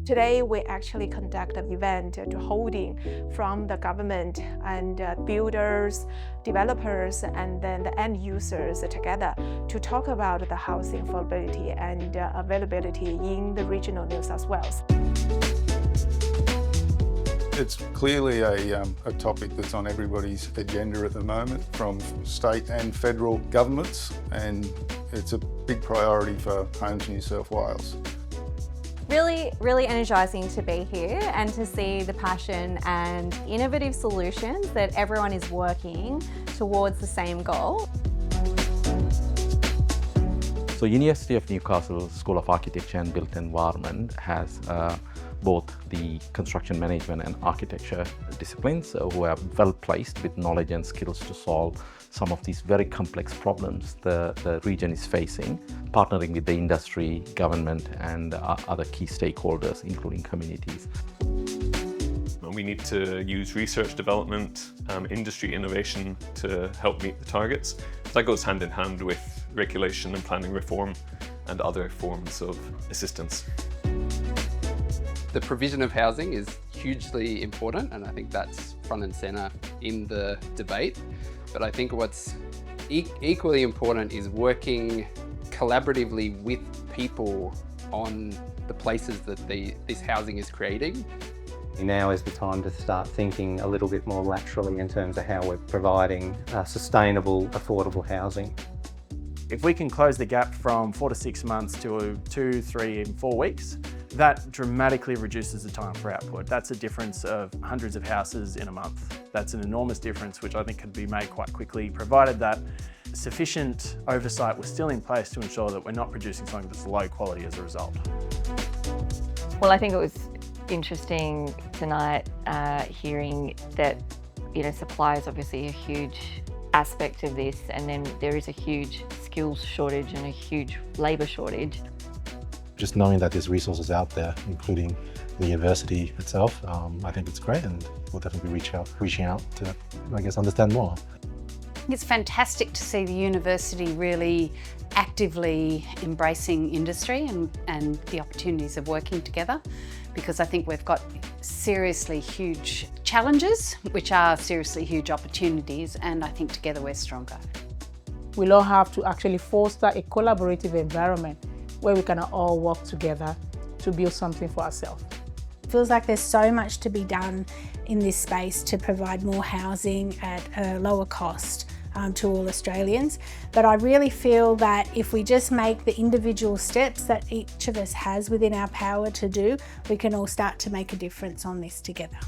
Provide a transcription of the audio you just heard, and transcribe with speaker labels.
Speaker 1: Today, we actually conduct an event to holding from the government and builders, developers, and then the end users together to talk about the housing affordability and availability in the regional New South Wales.
Speaker 2: It's clearly a topic that's on everybody's agenda at the moment, from state and federal governments, and it's a big priority for Homes New South Wales.
Speaker 3: Really energising to be here and to see the passion and innovative solutions that everyone is working towards the same goal.
Speaker 4: So University of Newcastle School of Architecture and Built Environment has both the construction management and architecture disciplines who are well placed with knowledge and skills to solve some of these very complex problems the region is facing, partnering with the industry, government and other key stakeholders, including communities.
Speaker 5: We need to use research development, industry innovation to help meet the targets. That goes hand in hand with regulation and planning reform and other forms of assistance.
Speaker 6: The provision of housing is hugely important, and I think that's front and centre in the debate. But I think what's equally important is working collaboratively with people on the places that this housing is creating.
Speaker 7: Now is the time to start thinking a little bit more laterally in terms of how we're providing sustainable, affordable housing.
Speaker 8: If we can close the gap from 4 to 6 months to 2, 3 and 4 weeks, that dramatically reduces the time for output. That's a difference of hundreds of houses in a month. That's an enormous difference, which I think could be made quite quickly, provided that sufficient oversight was still in place to ensure that we're not producing something that's low quality as a result.
Speaker 9: Well, I think it was interesting tonight hearing that supply is obviously a huge aspect of this, and then there is a huge skills shortage and a huge labour shortage.
Speaker 10: Just knowing that there's resources out there, including the university itself, I think it's great, and we'll definitely be reaching out to, I guess, understand more.
Speaker 11: It's fantastic to see the university really actively embracing industry and the opportunities of working together, because I think we've got seriously huge challenges, which are seriously huge opportunities, and I think together we're stronger.
Speaker 12: We'll all have to actually foster a collaborative environment where we can all work together to build something for ourselves.
Speaker 13: It feels like there's so much to be done in this space to provide more housing at a lower cost to all Australians. But I really feel that if we just make the individual steps that each of us has within our power to do, we can all start to make a difference on this together.